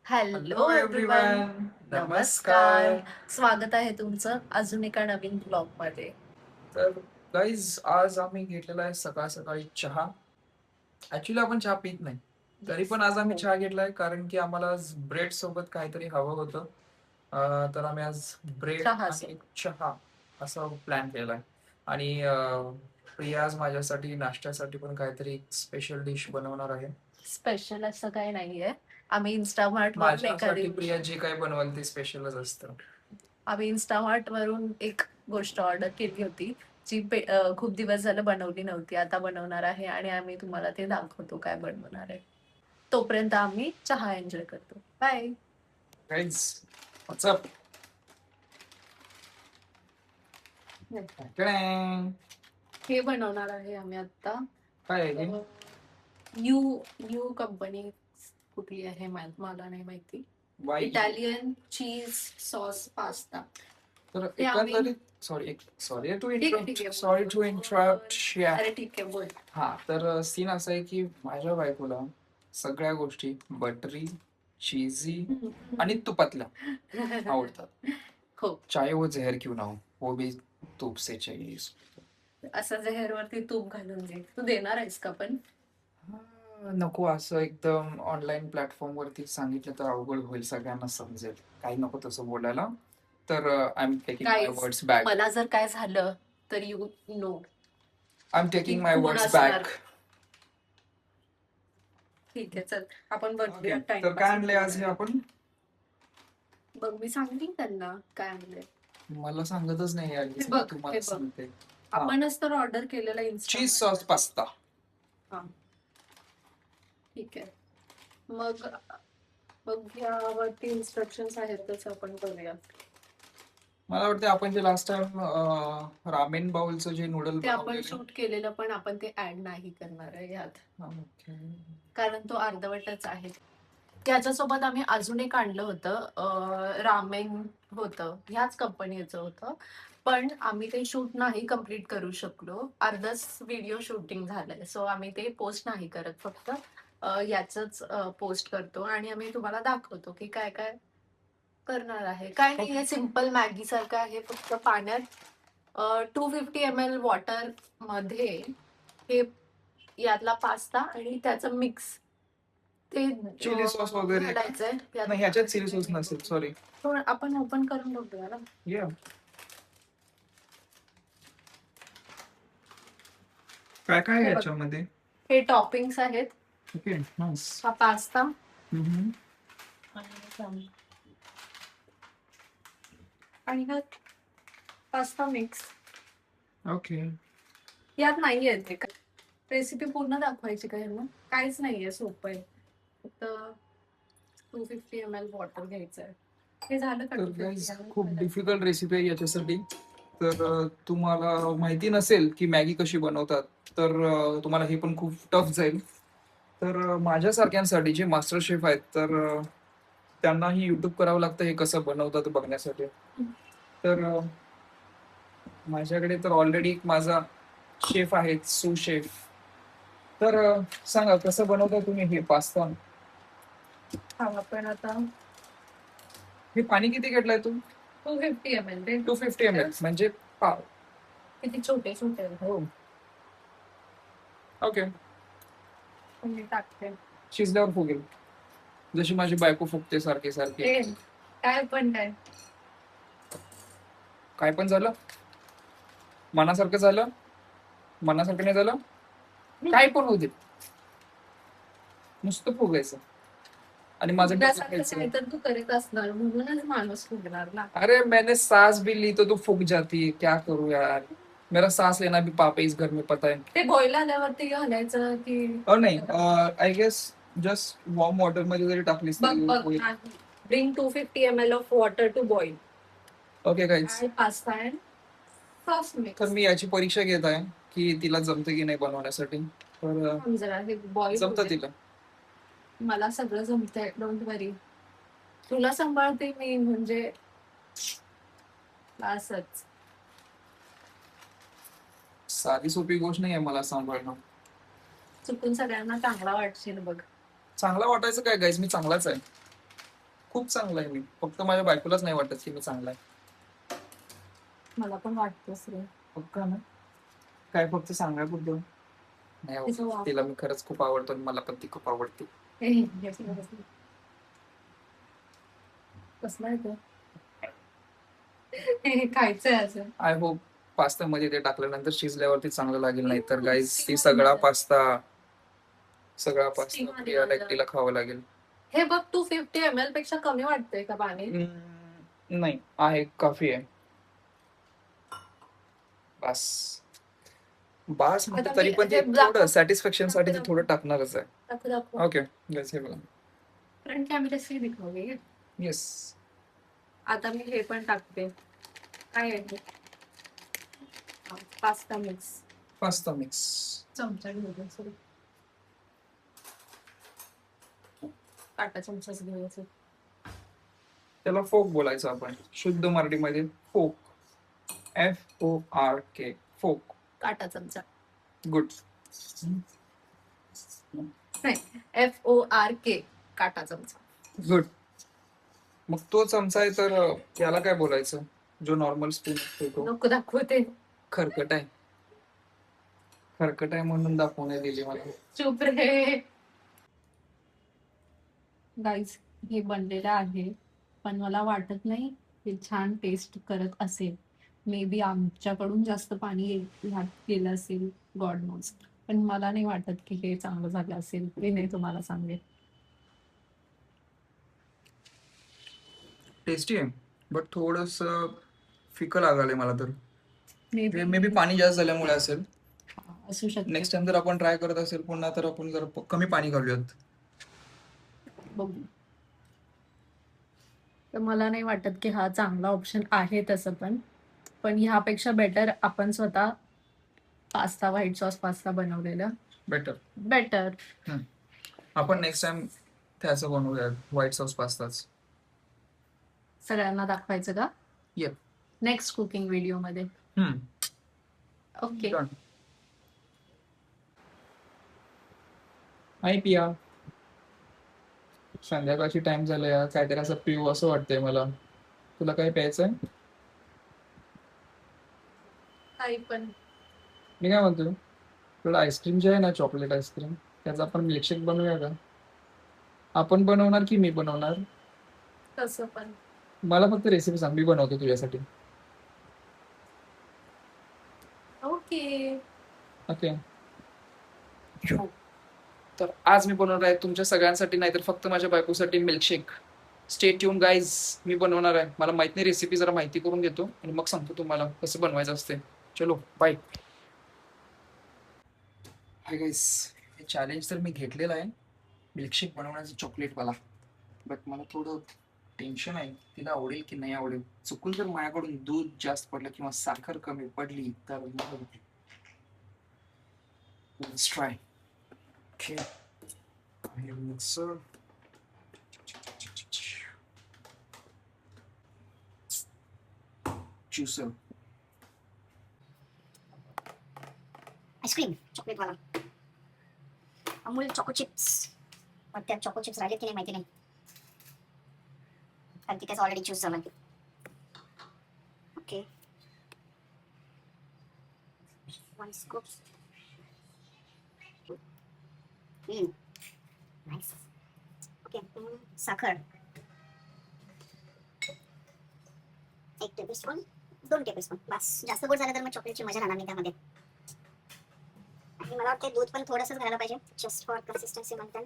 Hello hello everyone. Everyone, नमस्कार. नमस्कार. स्वागत आहे तुमचं अजून एका नवीन ब्लॉगमध्ये. तर गाईज आज आम्ही घेतलेला आहे सकाळ सकाळी चहा. ऍक्च्युली आपण चहा पित नाही, तरी येस. पण आज आम्ही हो. चहा घेतलाय कारण की आम्हाला आज ब्रेड सोबत काहीतरी हवं होतं. तर आम्ही आज ब्रेड आणि एक चहासोबत. चहा असा प्लॅन केलाय. आणि प्रिया आज माझ्यासाठी नाश्त्यासाठी पण काहीतरी स्पेशल डिश बनवणार आहे. स्पेशल असं काही नाहीये. आम्ही इन्स्टामार्ट वरून एखादी माझ्यासाठी प्रिया जे काही बनवाल ते स्पेशलच असतं. आम्ही इन्स्टामार्ट वरून एक गोष्ट ऑर्डर केली होती. जी खूप दिवस झालं बनवली नव्हती. आता बनवणार आहे आणि आम्ही तुम्हाला ते दाखवतो काय बनवणार आहे. तोपर्यंत आम्ही चहा एन्जॉय करतो. बाय. Guys WhatsApp. हे बनवणार आहे आम्ही आता. काय आहे हे? यू यू कंपनी कुठली आहे मला नाही माहिती. वाई इटालियन चीज सॉस पास्ता. तर ते आम्ही एकंदरीत सॉरी सॉरी टू ठीक आहे ठीक इंटरप्ट आहे सॉरी टू इंटरप्ट अरे ठीक आहे बोल. हा तर सीन असा आहे की माझ्या बायकोला सगळ्या गोष्टी बटरी, चीजी आणि तुपातल्या आवडतात. हो. चाहे वो जहर क्यों ना हो, वो भी तूप से चाहिए. असं जहरवरती तूप घालून दे. तू देणार आहेस का पण? नको असं एकदम ऑनलाईन प्लॅटफॉर्म वरती सांगितलं तर अवघड होईल, सगळ्यांना समजेल. काही नको तसं बोलायला. तर I am taking my guys, words back. मला जर काय झालं तर यू नो आय एम की टेकिंग माय कोण वर्ड्स असणार. बॅक. ठीक आहे चल आपण बघूया ओके, तर काय टाइमपास आणलंय आज हे आपण? बघ मी सांगते त्यांना काय आणलंय. मला सांगतच नाही यार, हे मी बघ हे तुम्हाला बघ सांगते. हा, आपणच तर ऑर्डर केलेला चीज इन्स्टामार्ट सॉस वरती. पास्ता. हा ठीक आहे. मग मग यावरती इन्स्ट्रक्शन्स आहेतच आपण करूया. मला वाटतं आपण जे लास्ट टाइम रामेन बाउलचं जे नूडल ते आपण बनवलेले. शूट केलेलं पण आपण ते ऍड नाही करणार आहे यात. ओके. कारण तो अर्धवटच आहे. त्याच्यासोबत आम्ही अजून एक आणलं होतं. रामेन होतं. ह्याच कंपनीचं होतं. पण आम्ही ते शूट नाही कम्प्लीट करू शकलो. अर्धच व्हिडिओ शूटिंग झालंय. सो आम्ही ते पोस्ट नाही करत. फक्त याचंच पोस्ट करतो आणि आम्ही तुम्हाला दाखवतो की काय काय करणार आहे. काय नाही आहे, सिंपल मॅगी सारखं आहे. फक्त पाण्यात 250 ml वॉटर मध्ये हे यातला पास्ता आणि त्याचं मिक्स ते चिली सॉस वगैरे का? घालायचंय यात. नाही, ह्याच्यात चिली सॉस नसेल, सॉरी. थोडं आपण ओपन करून बघूया ना. या, काय काय आहे हे बघ याच्यामध्ये? हे टॉपिंग्स आहेत. Okay, nice. हा पास्ता आणि हा पास्ता मिक्स. ओके. यात नाहीये ते काय. रेसिपी पूर्ण दाखवायची का ह्यांना? काहीच नाहीये, सोपं आहे. फक्त 250 ml वॉटर घ्यायचंय. हे झालं का तर 250 गाईज ml खूप झालं? डिफिकल्ट रेसिपी आहे याच्यासाठी. तर तुम्हाला माहिती नसेल की मॅगी कशी बनवतात, तर तुम्हाला हे पण खूप टफ जाईल. तर माझ्यासारख्यांसाठी जे मास्टर शेफ आहेत, तर त्यांनाही युट्यूब करावं लागतं हे कसं बनवतात बघण्यासाठी. तर माझ्याकडे तर ऑलरेडी एक माझा शेफ आहे, सू शेफ. तर सांगा कसं बनवता तुम्ही हे पास्ता? हा आपण आता हे पाणी किती घेतलंय तू? 250 ml 250 ml म्हणजे पाव. किती छोटे छोटे हो. ओके. मी टाकते. शिजल्यावर फुगेल, जशी माझी बायको फुगते सारखी सारखी. ए, काय पण काय. काय पण झालं, मनासारखं झालं, मनासारखं नाही झालं, काय पण होऊ दे, नुसतं फुगायचं आणि माझं डोकं फुगण्यासारखं खायचं. काय तर तू करीत असणार म्हणूनच माणूस फुगणार ना. अरे मैंने सांस भी ली तो फूक जाती है, क्या करूं यार. मेरा सांस लेना भी पाप है इस घर में, पता है. ते बॉईल आल्यावरती घालायचं की और नाही, I guess just warm water मध्ये जरी टाकलीस बघ तरी बघ होईल. नाही. Bring 250 ml of water to boil. Okay guys, Add pasta and sauce तर mix. मी याची परीक्षा घेत आहे की तिला जमते की नाही बनवण्यासाठी. तर थांब जरा हे बॉईल होऊ जमतं दे. तिला. मला सगळं जमतंय, डोंट वरी. तुला सांभाळते मी, म्हणजे असंच. साधी सोपी गोष्ट नाही आहे मला सांभाळणं. चुकून सगळ्यांना चांगला वाटशील बघ. चांगला वाटायचं काय गाईज, मी चांगलाच आहे. खूप चांगला आहे मी, फक्त माझ्या बायकोलाच नाही वाटत की मी चांगला आहे. मला पण वाटतंच रे. पक्का ना? काय फक्त सांगाय पुरतं नाही हो. तिचं वाव. तिला मी खरंच खूप आवडतो आणि मला पण ती खूप आवडते. कसला आहे तो? खायचंय असं. आय होप पास्ता मध्ये ते टाकल्यानंतर शिजल्यावरती चांगलं लागेल, नाही तर गाईज ती सगळा पास्ता Steam मध्ये प्रियाला माझ्या. एकटीला खावं लागेल. हे बघ, 250 ml पेक्षा कमी वाटतंय का पाणी? नाही आहे, काफी आहे. बस बास म्हणजे आता तरी मी पण ते हे थोडं सॅटिस्फॅक्शन साठी ते दाखव. थोडं टाकणारच आहे. दाखव. ओके गाईज, हे बघा. फ्रंट कॅमेरा से दिखाओगे? येस, आता मी हे पण टाकते. काय आहे हे? Pasta mix. Pasta mix. चमचा घेऊया, सॉरी. काटा चमचाच घ्यायचं. त्याला फोक बोलायचं आपण शुद्ध मराठीमध्ये. Folk, FORK, folk. काटा चमचा. गुड. नाही, FORK, काटा चमचा. गुड. मग तो चमचा आहे तर त्याला काय बोलायचं, जो नॉर्मल स्पून असतो तो? नको दाखवते. खरकट आहे. खरकट आहे म्हणून दाखवण्यात दिली मला. चुप रे. गाईज, हे बनलेलं आहे, पण मला वाटत नाही हे छान टेस्ट करत असेल. मे बी आमच्याकडून जास्त पाणी ह्यात गेलं असेल, गॉड नोज. पण मला नाही वाटत की हे चांगलं झालं असेल. मी नाही तुम्हाला सांगेन. टेस्टी आहे बट थोडस फिकं लागायलंय मला तर. मे मे बी पाणी जास्त झाल्यामुळे असेल. असू शकते. नेक्स्ट टाइम जर आपण ट्राय करत असेल पुन्हा तर आपण जर कमी पाणी घालूयात. बघू. तर मला नाही वाटत की हा चांगला ऑप्शन आहे तसं पण ह्यापेक्षा बेटर आपण स्वतः पास्ता, व्हाईट सॉस पास्ता बनवलेलं बेटर. आपण नेक्स्ट टाइम त्याचं बनवूया, व्हाईट सॉस पास्ताच. सगळ्यांना दाखवायचं का? येप. नेक्स्ट कुकिंग व्हिडिओ मध्ये. ओके. हाय पिया, संध्याकाळची टाइम झालाय, काहीतरी असं पिऊ असं वाटतंय मला. तुला काय प्यायचंय? काही पण. मी काय म्हणतो, तुला आईस्क्रीम जे आहे ना, चॉकलेट आईस्क्रीम, त्याचा आपण मिल्कशेक बनवूया का? आपण बनवणार की मी बनवणार? तसं पण. मला फक्त रेसिपी सांग, मी बनवतो तुझ्यासाठी. ओके. ओके. तर आज मी बनवणार आहे तुमच्या सगळ्यांसाठी, नाहीतर फक्त माझ्या बायकोसाठी मिल्कशेक. स्टे ट्यून गाईज, मी बनवणार आहे. मला माहित नाही, रेसिपी जरा माहिती करून घेतो आणि मग सांगतो तुम्हाला कसं बनवायचं असते. चलो बाय. हाय गाईज, हे चॅलेंज तर मी घेतलेलं आहे, मिल्कशेक बनवण्याचं चॉकलेटवाला. बट मला थोडं टेन्शन आहे, तिला आवडेल की नाही आवडेल. चुकून जर माझ्याकडून दूध जास्त पडलं किंवा साखर कमी पडली तर let's try. Okay, mixer. Juicer. Ice cream चॉकलेटवाला अमूल चॉको चिप्स. पण त्यात चॉको चिप्स राहिले की नाही माहिती नाही, कारण ती त्याचा ऑलरेडी ज्यूस झाला. Okay, 1 scoop. नाईस. ओके, साखर 1 टेबलस्पून, 2 टेबलस्पून बस. जास्त गोड झालं तर मग चॉकलेटची मजा राहणार नाही त्यामध्ये. आणि मला वाटतं दूध पण थोडंसंच घालायला पाहिजे, जस्ट फॉर कन्सिस्टन्सी म्हणतात.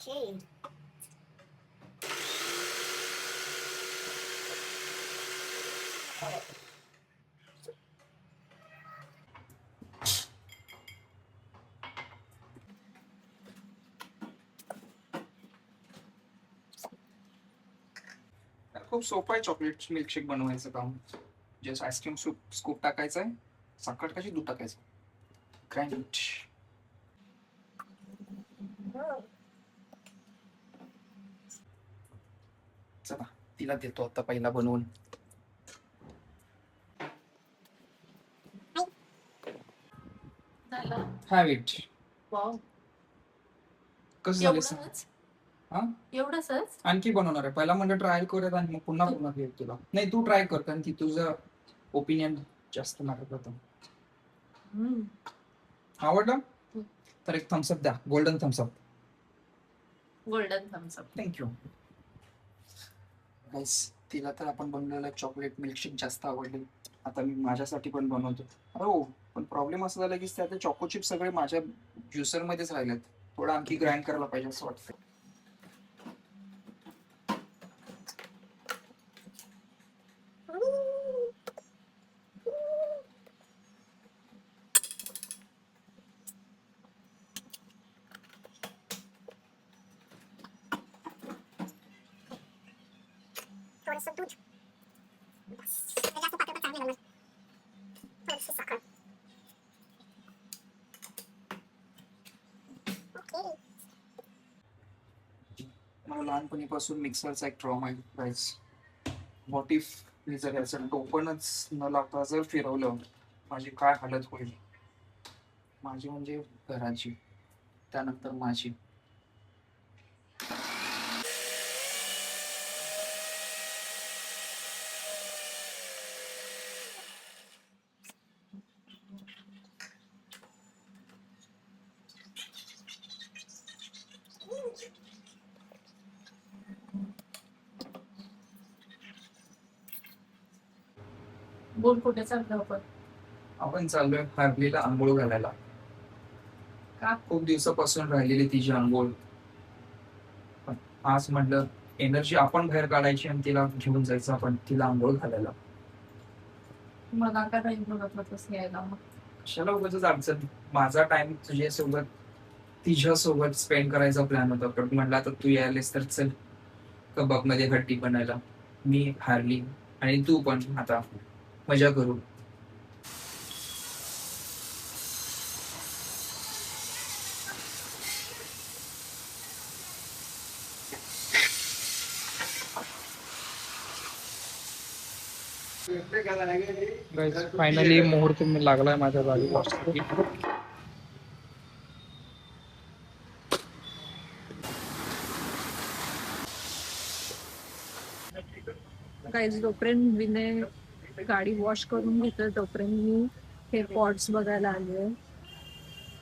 ओके, खूप सोपं आहे चॉकलेट मिल्कशेक बनवायचं काम. जस्ट आईस्क्रीम स्कूप टाकायचं आहे, साखर टाकायची, दूध टाकायचं, ग्राइंड. चला तिला देतो आता पहिला बनवून. झालं. Have it. वाव. कसं झालं सांग. एवढंच हा एवढंच. आणखी बनवणार आहे. पहिला म्हणजे ट्रायल करूयात आणि मग पुन्हा पुन्हा घेऊ तुला. नाही तू ट्राय कर कारण की तुझं ओपिनियन जास्त मॅटर होतं. आवडलं तर एक थम्सअप द्या. Golden thumbs up. Golden thumbs up. Thank you. Guys तिला तर आपण बनवलेलं चॉकलेट मिल्कशेक जास्त आवडले. आता मी माझ्यासाठी पण बनवतो. हो पण प्रॉब्लेम असा झाला की त्याचे चॉको चिप्स सगळे माझ्या ज्युसर मध्येच राहिलेत. थोडं आणखी ग्राइंड करायला पाहिजे असं वाटतं. थोडंसं दूध. बस. ते जास्त पातळ पण चांगलं नाही लागणार. थोडीशी साखर. ओके. मला लहानपणीपासून मिक्सरचा एक ट्रॉमा आहे गाईस. व्हॉट इफ मी जर याचं टोपणच न लावता जर फिरवलं माझी काय हालत होईल. माझी म्हणजे घराची त्यानंतर माझी. बोल कुठे चाललं आपण? आपण चाललोय हार्लीला आंघोळ घालायला. का? खूप दिवसापासून राहिलेली तिची आंघोळ. पण आज म्हटलं एनर्जी आपण बाहेर काढायची आणि तिला घेऊन जायचं आपण तिला आंघोळ घालायला. मला का नाही बोलत होतंस यायला मग? कशाला उगाचच अडचण. माझा टाइम तुझ्यासोबत तिच्यासोबत स्पेंड करायचा प्लॅन होता पण म्हटलं आता तू यायलेस तर चल कबाब मध्ये हड्डी बनायला. मी हारली आणि तू पण आता मजा करू. फायनली मुहूर्त लागलाय माझ्या गाडी वॉशसाठी. गाईज तोपर्यंत विनय गाडी वॉश करून घेतोय तोपर्यंत मी हे पॉट्स बघायला आले.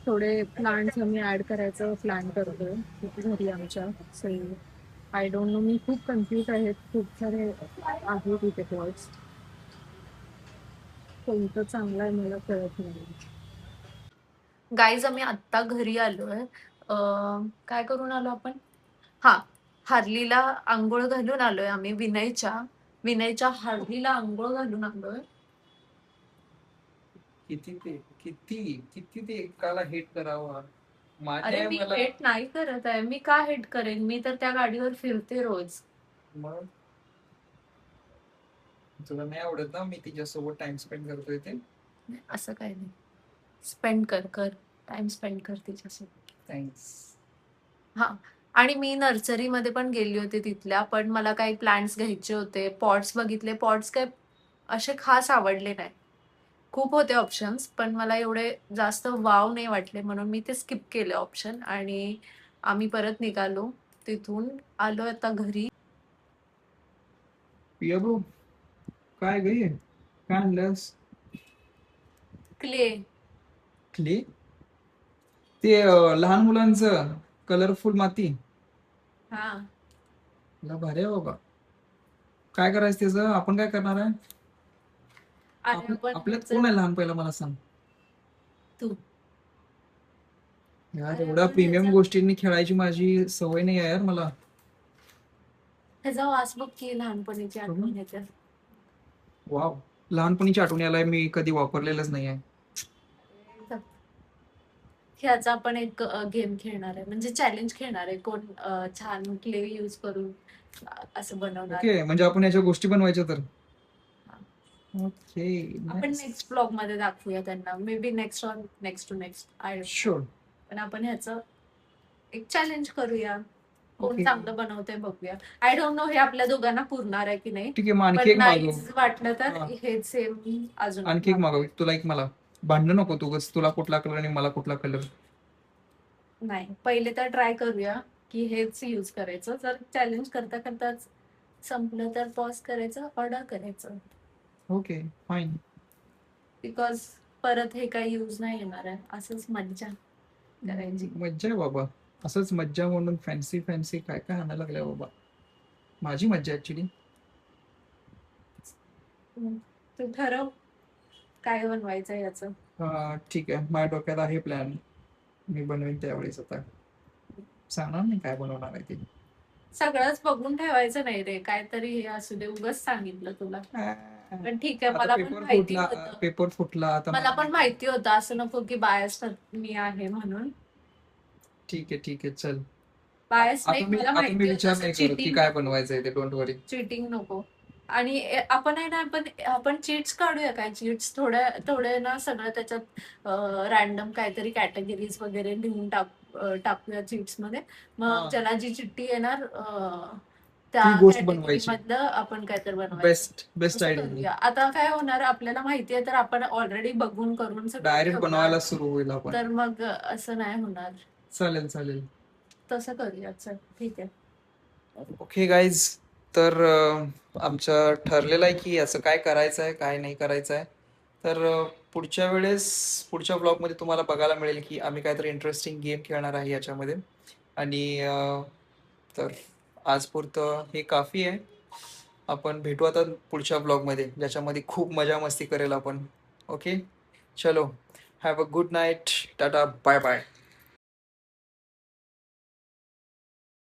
थोडे प्लांट्स आम्ही ऍड करायचं प्लॅन करतोय घरी आमच्या. So I don't know. मी खूप कन्फ्युज आहेत. खूप सारे आहेत इथे पॉट्स. कोणतं चांगलं आहे मला कळत नाही. गाईज आम्ही आत्ता घरी आलोय. काय करून आलो आपण? हा, हार्लीला आंघोळ घालून आलोय आम्ही. विनयच्या हार्लीला आंघोळ घालून आलोय. किती ते एकाला हेट करावं. अरे मी हेट नाही करत आहे. मी का हेट करेन? मी तर त्या गाडीवर फिरते रोज. मग तुला नाही आवडत ना मी तिच्यासोबत टाइम स्पेंड करतोय ते? असं काही नाही. स्पेंड कर टाइम स्पेंड कर तिच्यासोबत. थँक्स. हा, आणि मी नर्सरीमध्ये पण गेली होते तिथल्या. पण मला काही प्लांट्स घ्यायचे होते. पॉट्स बघितले. पॉट्स काय असे खास आवडले नाही. खूप होते ऑप्शन्स पण मला एवढे जास्त वाव नाही वाटले म्हणून मी ते स्किप केले ऑप्शन. आणि आम्ही परत निघालो तिथून. आलो आता घरी. पिया ब्रो काय ग हे? काय आणलंस? क्ले. क्ले? ते लहान मुलांचं कलरफुल माती. हा, तुला भारी आहे बाबा. काय करायचं त्याचं? आपण काय करणार आहे? अरे आपण आपल्यात कोण आहे लहान पहिला मला सांग. तू. यार अरे एवढ्या आपण प्रीमियम ह्याचा- गोष्टींनी खेळायची माझी सवय नाही आहे यार मला. ह्याचा वास बघ की लहानपणीची आठवण येते. वाव, लहानपणीची आठवण यायला मी कधी वापरलेलंच नाही आहे. ह्याचा आपण एक गेम खेळणार आहे. म्हणजे चॅलेंज खेळणार आहे. कोण छान क्ले यूज करून असं बनवणार. ओके म्हणजे आपण याच्या गोष्टी बनवायच्या तर. ओके आपण नेक्स्ट ब्लॉग मध्ये दाखवूया त्यांना. Maybe next to next I. Sure. पण आपण ह्याचं एक चॅलेंज करूया. कोण Okay. चांगलं बनवतंय बघूया. आय डोंट नो हे आपल्या दोघांना पुरणार आहे की नाही. ठीक आहे मग आणखी पण एक मागव. नाहीच वाटलं तर हा. हे सेम अजून आणखी एक मागव तुला एक मला. भांडण नको तू तुला कुठला कलर आणि मला कुठला कलर. नाही, पहिले तर ट्राय करूया की हेच यूज करायचं. जर चॅलेंज करता करताच संपलं तर पॉज करायचं, ऑर्डर करायचं. Okay fine. बिकॉज परत हे काही यूज नाही येणार आहे. असंच मज्जा करायची. मज्जा आहे बाबा. असंच मज्जा म्हणून फॅन्सी फॅन्सी काय काय आणायला लागल्या बाबा. माझी मज्जा ऍक्च्युली. तू ठरव काय बनवायचं याचं. ठीक आहे, माझ्या डोक्यात आहे प्लॅन. मी बनवेन त्यावेळेस. आता सांगणार नाही काय बनवणार आहे ते. सगळंच बघून ठेवायचं नाही रे. काहीतरी हे असू दे. उगाच सांगितलं तुला. पण ठीक आहे, आता मला पण पेपर माहिती फुटला. होतं. पेपर फुटला आता मला पण माहिती होतं असं नको की बायस मी आहे म्हणून. ठीक आहे ठीक आहे चल. बायस नाही, आता मी मला आता मी माहिती विचार होतं नाही करत की चिटिंग काय बनवायचंय ते. Don't worry. चिटिंग नको. आणि आपण आहे ना, आपण चीट्स काढूया काय. चीट्स थोडे ना सगळं त्याच्यात रॅन्डम काहीतरी कॅटेगरीज वगैरे लिहून टाकूया चीट्स मध्ये. मग हा. ज्याला जी चिठ्ठी येणार त्या ती गोष्ट कॅटेगरी बनवायची. मधलं आपण काहीतरी बनवायचं. बेस्ट असं आयडिया. करूया. आता काय होणार, आपल्याला माहिती आहे तर आपण ऑलरेडी बघून करून सगळं डायरेक्ट ठेवणार. बनवायला सुरू होईल आपण. तर मग असं नाही होणार. चालेल चालेल. तसं करूया. चल ठीक आहे. Okay guys. तर आमचं ठरलेलं आहे की याचं काय करायचं आहे काय नाही करायचं आहे. तर पुढच्या वेळेस पुढच्या ब्लॉगमध्ये तुम्हाला बघायला मिळेल की आम्ही काहीतरी इंटरेस्टिंग गेम खेळणार आहे याच्यामध्ये. आणि तर आजपुरतं हे काफी आहे. आपण भेटू आता पुढच्या ब्लॉगमध्ये ज्याच्यामध्ये खूप मजा मस्ती करेल आपण. ओके चलो. Have a good night. Tata bye bye.